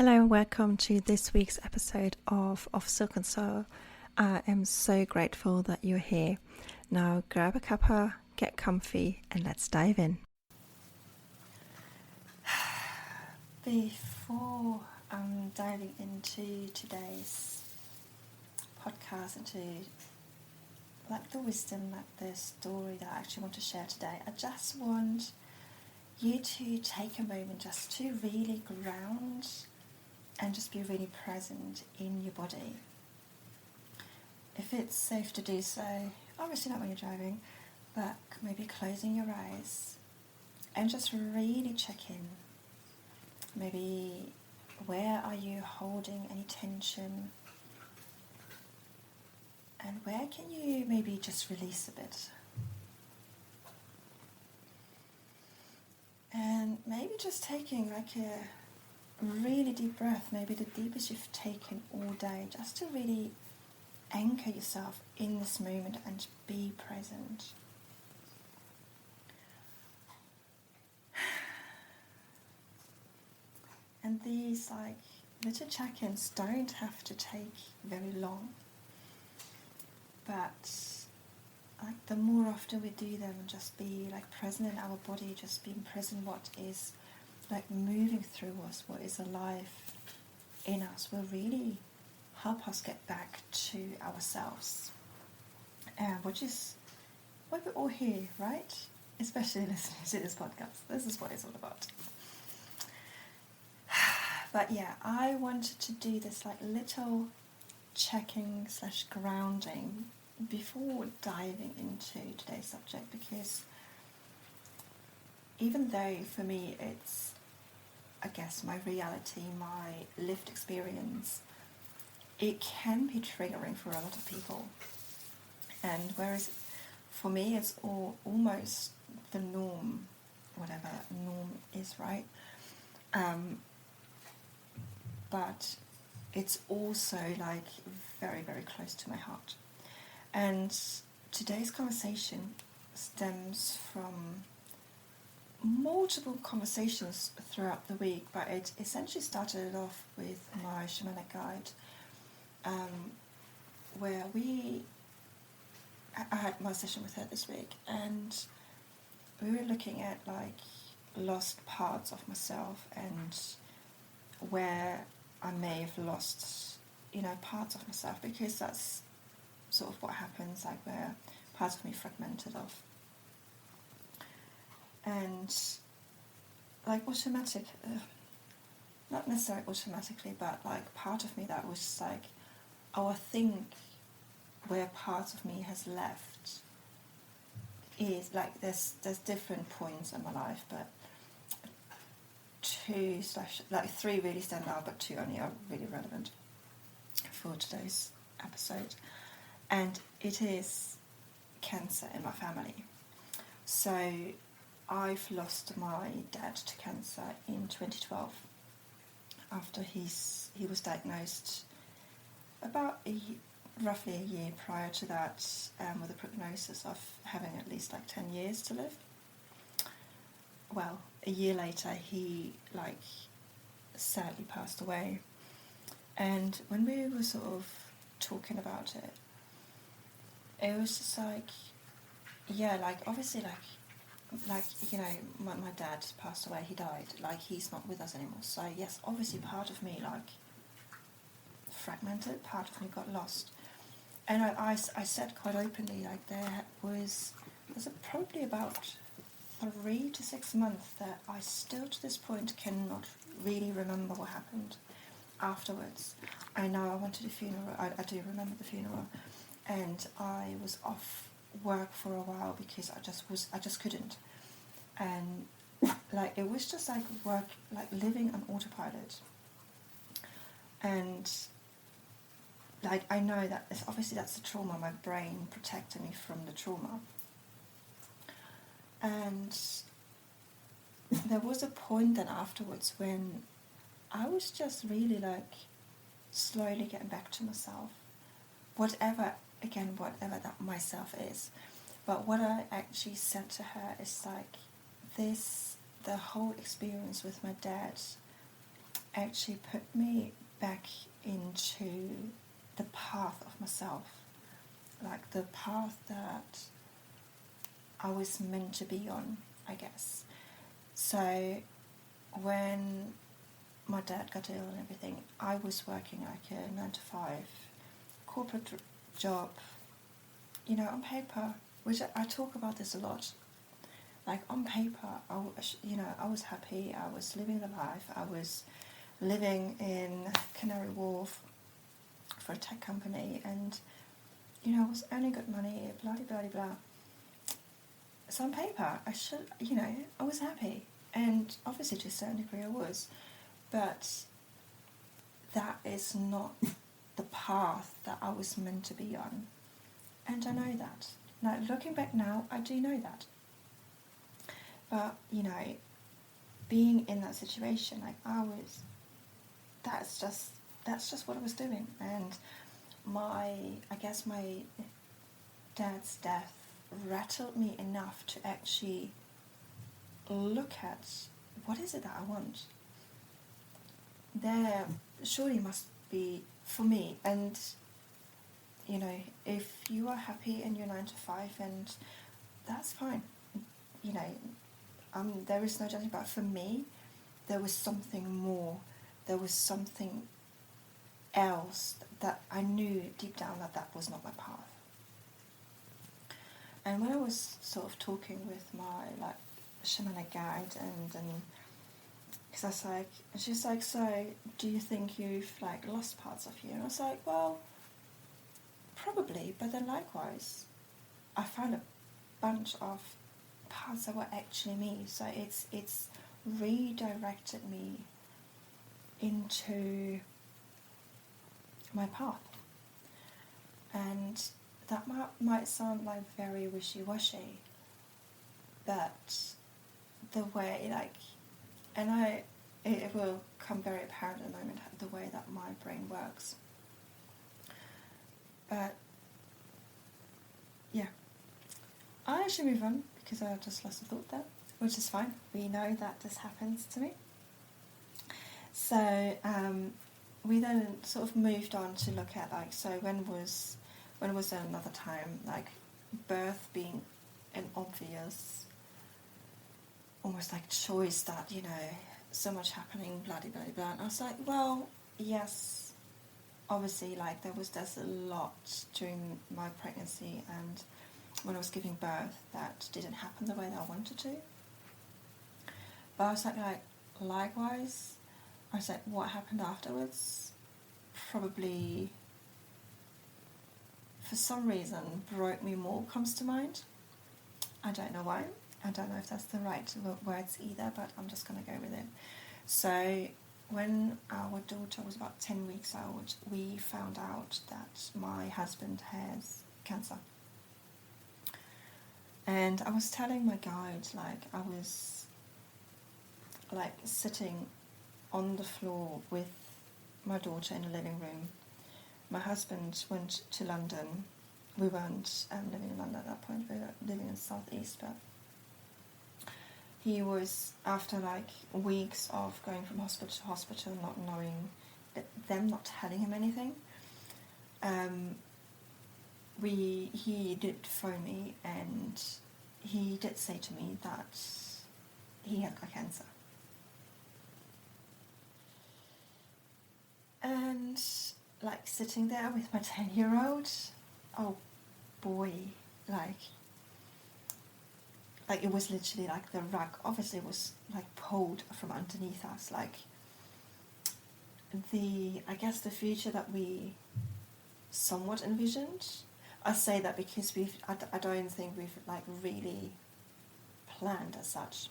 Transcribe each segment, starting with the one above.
Hello and welcome to this week's episode of Silk and Soul. I am so grateful that you're here. Now grab a cuppa, get comfy, and let's dive in. Before I'm diving into today's podcast, into the wisdom, the story that I actually want to share today, I just want you to take a moment just to really ground and just be really present in your body. If it's safe to do so, obviously not when you're driving, but maybe closing your eyes and just really check in. Maybe where are you holding any tension? And where can you maybe just release a bit? And maybe just taking a really deep breath, maybe the deepest you've taken all day, just to really anchor yourself in this moment and be present. And these little check-ins don't have to take very long, but the more often we do them and just be present in our body, just being present what is moving through us, what is alive in us, will really help us get back to ourselves, which is why we're all here, right? Especially listening to this podcast. This is what it's all about. But yeah, I wanted to do this little checking / grounding before diving into today's subject, because even though for me it's, I guess, my reality, my lived experience, it can be triggering for a lot of people. And whereas for me it's almost the norm, whatever norm is, right? But it's also very, very close to my heart. And today's conversation stems from multiple conversations throughout the week, but it essentially started off with my shamanic guide, where I had my session with her this week, and we were looking at lost parts of myself and where I may have lost, parts of myself, because that's sort of what happens, where parts of me fragmented off. And not necessarily automatically, but part of me that was just oh, I think where part of me has left is there's different points in my life, but three really stand out, but two only are really relevant for today's episode. And it is cancer in my family. So I've lost my dad to cancer in 2012 after he was diagnosed about roughly a year prior to that, with a prognosis of having at least 10 years to live. Well, a year later he sadly passed away. And when we were sort of talking about it, it was just obviously my dad passed away, he died, he's not with us anymore. So yes, obviously part of me fragmented, part of me got lost. And I said quite openly, there's probably about 3 to 6 months that I still to this point cannot really remember what happened afterwards. I know I went to the funeral, I do remember the funeral, and I was off work for a while because I just couldn't. And it was just work, living on autopilot. And I know that obviously that's the trauma, my brain protected me from the trauma. And there was a point then afterwards when I was just really slowly getting back to myself, whatever that myself is. But what I actually said to her is the whole experience with my dad actually put me back into the path of myself, like the path that I was meant to be on, I guess. So when my dad got ill and everything, I was working like a 9 to 5 corporate job, you know, on paper, which I talk about this a lot. Like on paper, I was happy, I was living the life, I was living in Canary Wharf for a tech company, and, you know, I was earning good money, blah, blah, blah, blah. So on paper, I was happy, and obviously to a certain degree I was, but that is not the path that I was meant to be on, and I know that. Now, looking back now, I do know that. But, you know, being in that situation, like that's just what I was doing. And I guess my dad's death rattled me enough to actually look at what is it that I want. There surely must be, for me, and, you know, if you are happy in your 9 to 5, and that's fine, you know, there is no judging, but for me, there was something more, there was something else that I knew deep down that was not my path. And when I was sort of talking with my, like, shamanic guide, and because I was like, she's like, so do you think you've, like, lost parts of you? And I was like, well, probably, but then likewise, I found a bunch of parts that were actually me. So it's redirected me into my path. And that might sound like very wishy-washy, but the way, like, and it will come very apparent in a moment, the way that my brain works. But yeah, I should move on because I just lost a thought there, which is fine. We know that this happens to me. So we then sort of moved on to look at, like, so when was there another time, like, birth being an obvious, almost like choice that, you know, so much happening, blah, blah, blah, blah. And I was like, well, yes, obviously, like, there's a lot during my pregnancy and when I was giving birth that didn't happen the way that I wanted to. But I was like, likewise, I was like, what happened afterwards probably, for some reason, broke me more comes to mind. I don't know why. I don't know if that's the right words either, but I'm just going to go with it. So when our daughter was about 10 weeks old, we found out that my husband has cancer. And I was telling my guide, like, I was, like, sitting on the floor with my daughter in the living room. My husband went to London. We weren't living in London at that point, we were living in the southeast, but he was, after, like, weeks of going from hospital to hospital, not knowing, them not telling him anything, he did phone me, and he did say to me that he had got cancer. And, like, sitting there with my 10-year-old, oh boy, like it was literally like the rug obviously was, like, pulled from underneath us, like, I guess the future that we somewhat envisioned. I say that because I don't think we've, like, really planned as such.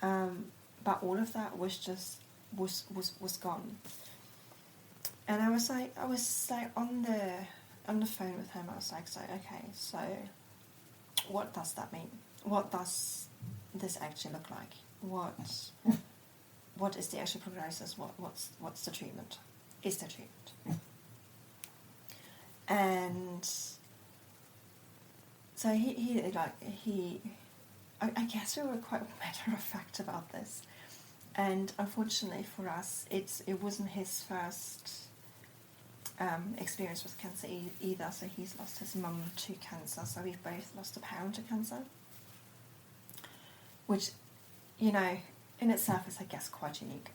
But all of that was just was gone. And I was like on the phone with him. I was like, so okay, so what does that mean? What does this actually look like? What is the actual prognosis? What's the treatment? Is there treatment? And so I guess we were quite matter of fact about this. And unfortunately for us, it wasn't his first experience with cancer either. So he's lost his mum to cancer. So we've both lost a parent to cancer, which, you know, in itself is, I guess, quite unique.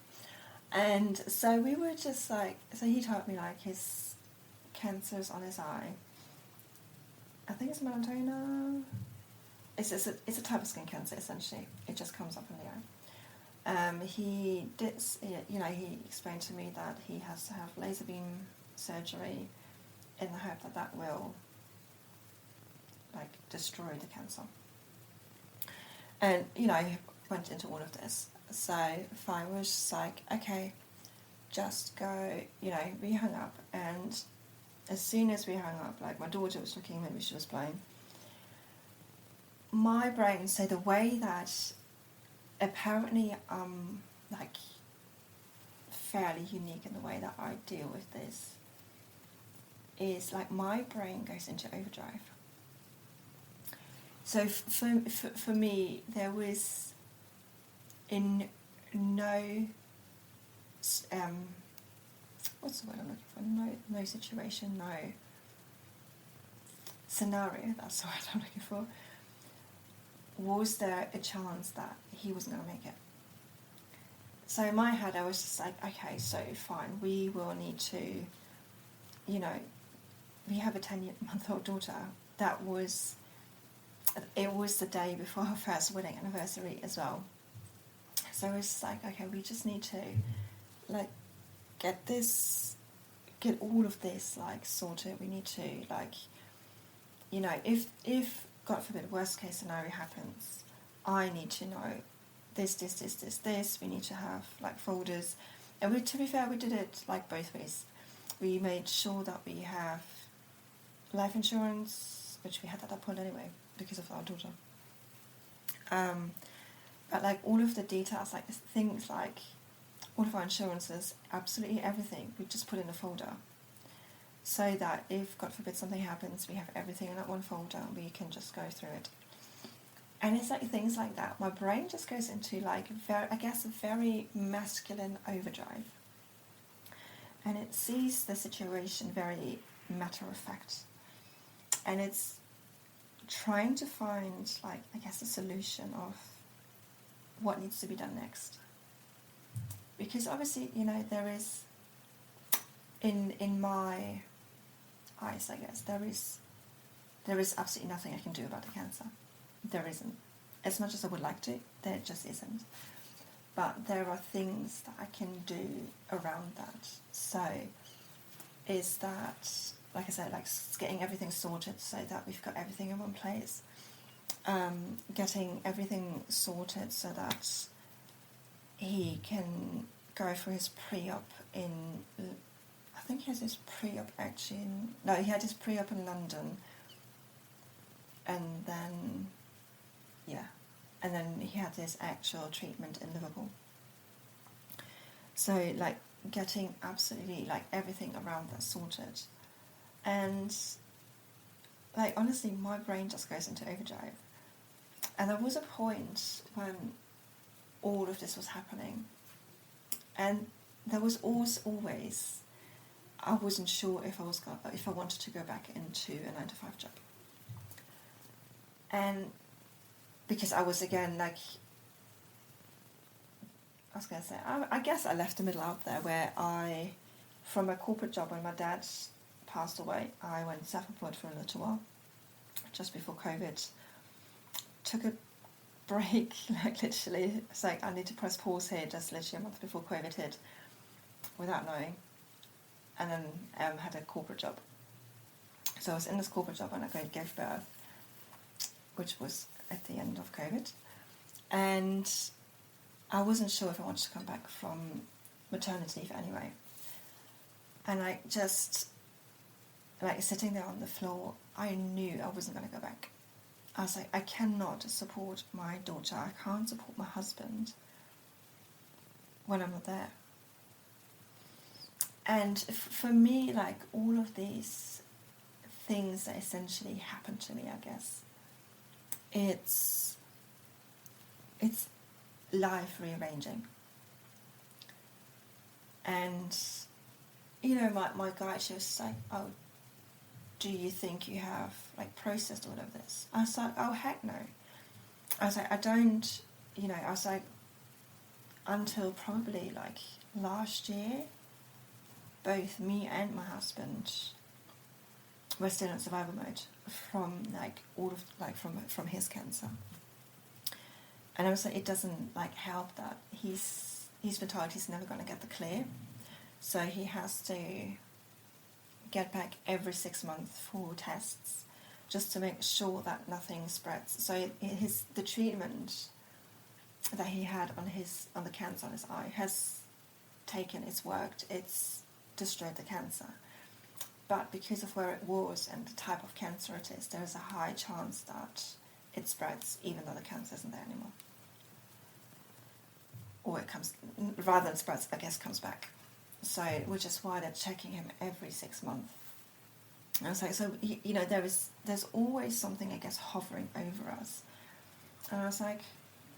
And so we were just like, so he told me like his cancer's on his eye. I think it's melanoma. It's a type of skin cancer, essentially. It just comes up in the eye. He did, you know, he explained to me that he has to have laser beam surgery in the hope that that will, like, destroy the cancer. And, you know, he went into all of this. So I was just like, okay, just go, you know, we hung up. And as soon as we hung up, like, my daughter was looking, maybe she was playing. My brain, so the way that apparently like fairly unique in the way that I deal with this is like my brain goes into overdrive. So for me, there was in no what's the word I'm looking for? No situation, no scenario. That's the word I'm looking for. Was there a chance that he wasn't going to make it? So in my head, I was just like, okay, so fine, we will need to, you know, we have a 10-month-old daughter. It was the day before her first wedding anniversary as well. So it was just like, okay, we just need to, like, get all of this, like, sorted. We need to, like, you know, if God forbid, worst case scenario happens, I need to know this. We need to have, like, folders. And to be fair, we did it, like, both ways. We made sure that we have life insurance, which we had at that point anyway, because of our daughter. But, like, all of the details, like, things like all of our insurances, absolutely everything, we just put in a folder. So that if, God forbid, something happens, we have everything in that one folder and we can just go through it. And it's like things like that. My brain just goes into, like, a very masculine overdrive. And it sees the situation very matter of fact. And it's trying to find, like, I guess, a solution of what needs to be done next. Because obviously, you know, there is, in my eyes, I guess, there is absolutely nothing I can do about the cancer. There isn't. As much as I would like to, there just isn't. But there are things that I can do around that. So is that, like I said, like getting everything sorted so that we've got everything in one place. Getting everything sorted so that he can go for his pre-op in, I think he has his pre-op actually he had his pre-op in London, and then he had his actual treatment in Liverpool. So, like, getting absolutely, like, everything around that sorted. And, like, honestly, my brain just goes into overdrive. And there was a point when all of this was happening, and there was always I wasn't sure if I wanted to go back into a 9-to-5 job. And because I was, again, like, I was going to say, I guess I left the middle out there where from a corporate job when my dad passed away, I went self-employed for a little while, just before COVID. Took a break, like, literally, it's like, I need to press pause here, just literally a month before COVID hit, without knowing. And then had a corporate job. So I was in this corporate job when I gave birth, which was at the end of COVID. And I wasn't sure if I wanted to come back from maternity leave anyway. And I just, like, sitting there on the floor, I knew I wasn't going to go back. I was like, I cannot support my daughter. I can't support my husband when I'm not there. And for me, like, all of these things that essentially happened to me, I guess, it's life rearranging. And, you know, my guide, she was like, oh, do you think you have, like, processed all of this? I was like, oh, heck no. I was like, I don't, you know, I was like, until probably, like, last year, both me and my husband were still in survival mode from, like, all of, like, from his cancer. And I was like, it doesn't, like, help that he's been told he's never going to get the clear. So he has to get back every 6 months for tests just to make sure that nothing spreads. So the treatment that he had on the cancer on his eye has taken, it's worked, it's destroyed the cancer. But because of where it was and the type of cancer it is, there is a high chance that it spreads even though the cancer isn't there anymore. Or it comes, rather than spreads, I guess comes back. So, which is why they're checking him every 6 months. And I was like, so, you know, there's always something, I guess, hovering over us. And I was like,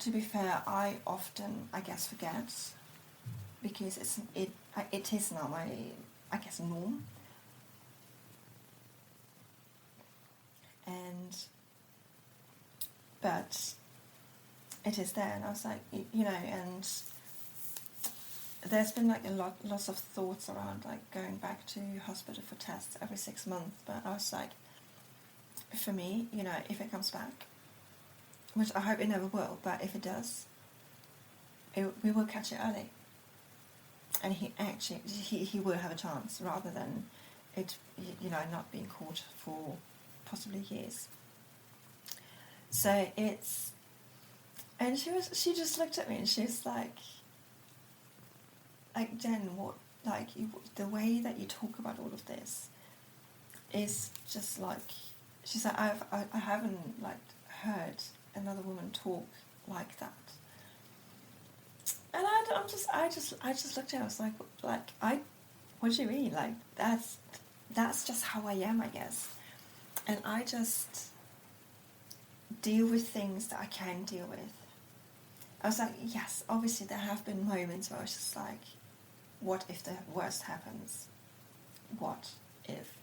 to be fair, I often, I guess, forget, because it is now my, I guess, norm. But it is there, and I was like, you know, and there's been like lots of thoughts around like going back to hospital for tests every 6 months, but I was like, for me, you know, if it comes back, which I hope it never will, but if it does, we will catch it early, and he will have a chance rather than it, you know, not being caught for possibly years. So it's, and she just looked at me and she's like, Jen, what, like, the way that you talk about all of this is just like, she's like, I haven't like heard another woman talk like that. And I just looked at her. I was like, what do you mean? Like, that's just how I am, I guess. And I just deal with things that I can deal with. I was like, yes, obviously there have been moments where I was just like, what if the worst happens? What if,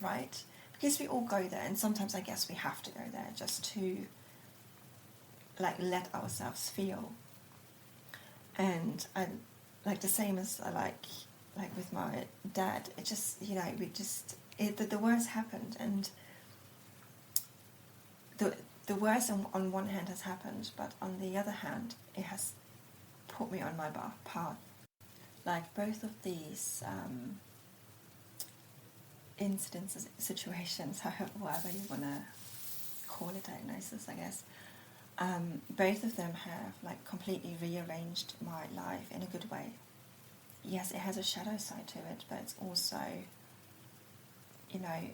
right? Because we all go there, and sometimes I guess we have to go there just to like let ourselves feel. And I like the same as like with my dad, it just, you know, the worst happened, and the worst on one hand has happened, but on the other hand, it has put me on my path. Like both of these incidents, situations, whatever you want to call it, diagnosis, I guess, both of them have like completely rearranged my life in a good way. Yes, it has a shadow side to it, but it's also, you know,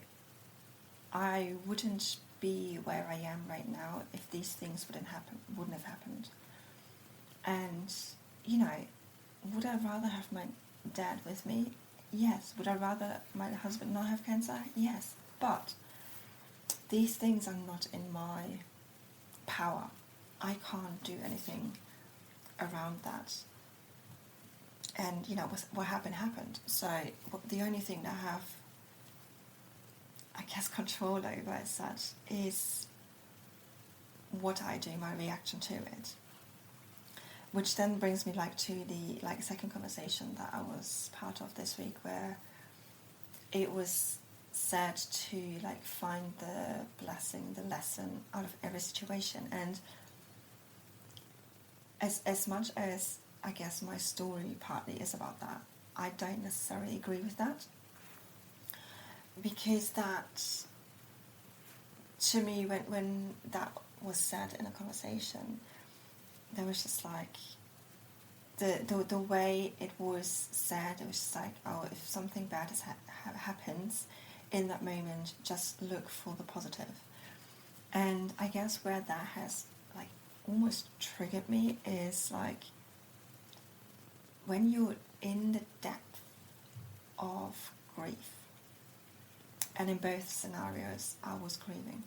I wouldn't be where I am right now if these things wouldn't have happened. And, you know, would I rather have my dad with me? Yes. Would I rather my husband not have cancer? Yes. But these things are not in my power. I can't do anything around that. And, you know, what happened. So the only thing that I have, I guess, control over as such is what I do, my reaction to it. Which then brings me like to the like second conversation that I was part of this week, where it was said to like find the blessing, the lesson out of every situation. And as much as I guess my story partly is about that, I don't necessarily agree with that, because that, to me, when that was said in a conversation, there was just like the way it was said, it was just like, oh, if something bad happens in that moment, just look for the positive. And I guess where that has like almost triggered me is like when you're in the depth of grief, and in both scenarios I was grieving,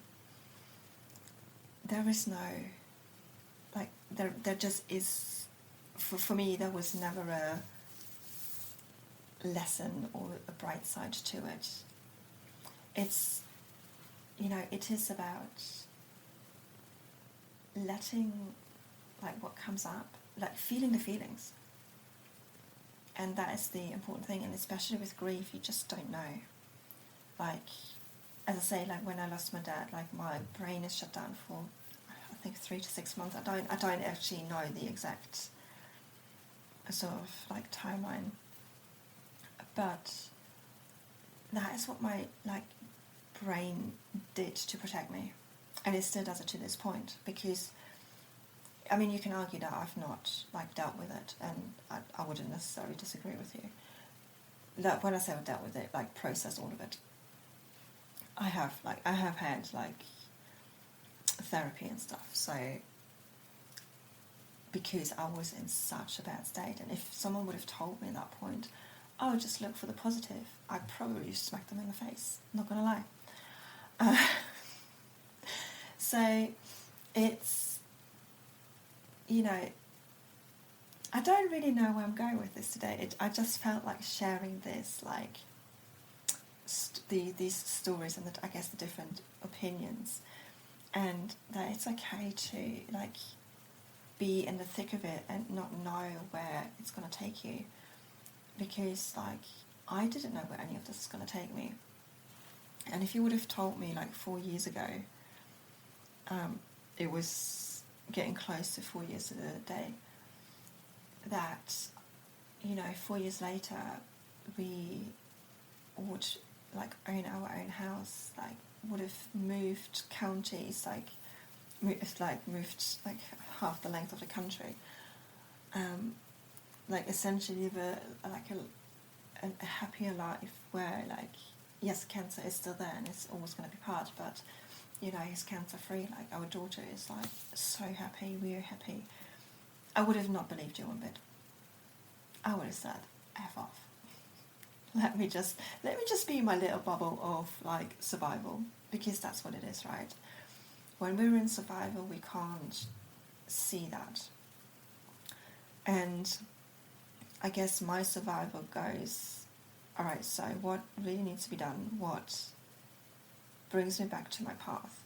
there is no, like, there just is, for me, there was never lesson or a bright side to it. It's, it is about letting, like, what comes up, like, feeling the feelings. And that is the important thing, and especially with grief, you just don't know. Like, as I say, like, when I lost my dad, like, my brain is shut down for, I think, 3 to 6 months. I don't actually know the exact sort of, like, timeline. But that is what my, like, brain did to protect me. And it still does it to this point, because I mean, you can argue that I've not, like, dealt with it, and I wouldn't necessarily disagree with you. That when I say I've dealt with it, like, processed all of it, I have had, like, therapy and stuff, so, because I was in such a bad state, and if someone would have told me at that point, oh, just look for the positive, I'd probably just smack them in the face, not gonna lie. So, it's, I don't really know where I'm going with this today. I just felt like sharing this, like, these stories and I guess the different opinions, and that it's okay to, like, be in the thick of it and not know where it's going to take you, because, like, I didn't know where any of this is going to take me. And if you would have told me, like, 4 years ago, it was getting close to 4 years to the day, that, 4 years later we would, like, own our own house, like, would have moved counties, like moved like half the length of the country, like, essentially live a happier life where, like, yes, cancer is still there and it's always going to be part, but he's cancer free. Like, our daughter is, like, so happy, we're happy. I would have not believed you one bit. I would have said, F off. Let me just be my little bubble of, like, survival, because that's what it is, right? When we're in survival, we can't see that. And I guess my survival goes, all right, so what really needs to be done? What brings me back to my path?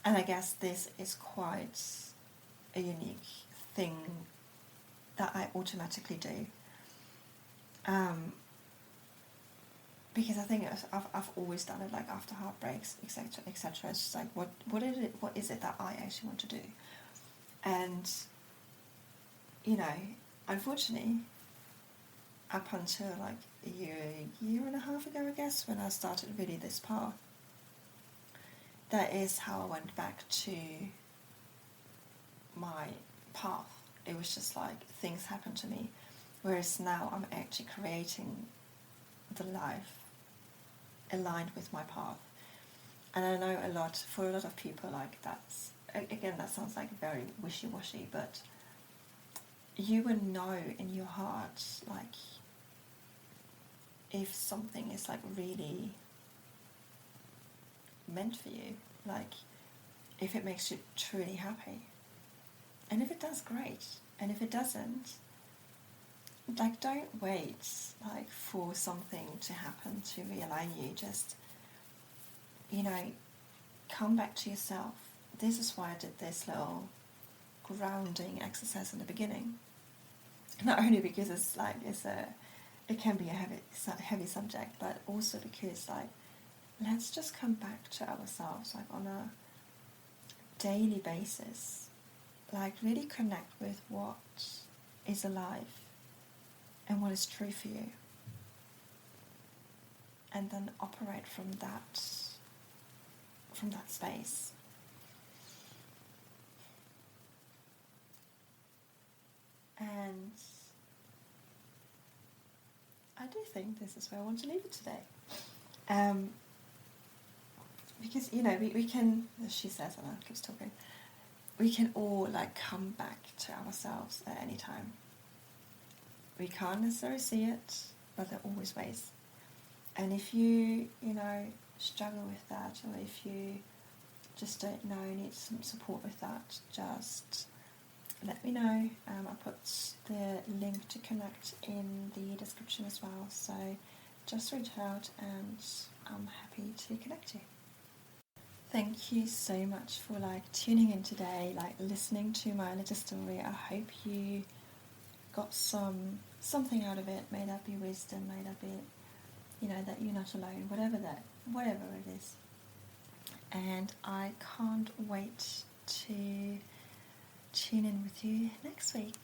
And I guess this is quite a unique thing that I automatically do, because I think I've always done it, like, after heartbreaks, etc., etc. It's just like, what is it that I actually want to do? And unfortunately, up until, like, a year and a half ago, I guess, when I started really this path, that is how I went back to my path. It was just like things happened to me, whereas now I'm actually creating the life aligned with my path. And I know for a lot of people, like, that's, again, that sounds like very wishy-washy, but you will know in your heart, like, if something is, like, really meant for you, like, if it makes you truly happy. And if it does, great. And if it doesn't, like, don't wait, like, for something to happen to realign you. Just, come back to yourself. This is why I did this little grounding exercise in the beginning. Not only because it can be a heavy subject, but also because, like, let's just come back to ourselves, like, on a daily basis. Like, really connect with what is alive and what is true for you, and then operate from that space. And I do think this is where I want to leave it today. Because, we can, as she says, and I keep talking, we can all, like, come back to ourselves at any time. We can't necessarily see it, but there are always ways. And if you, struggle with that, or if you just don't know, need some support with that, just let me know. I put the link to connect in the description as well, so just reach out and I'm happy to connect you. Thank you so much for tuning in today, listening to my little story. I hope you got something out of it. May that be wisdom, may that be, that you're not alone, whatever it is. And I can't wait to tune in with you next week.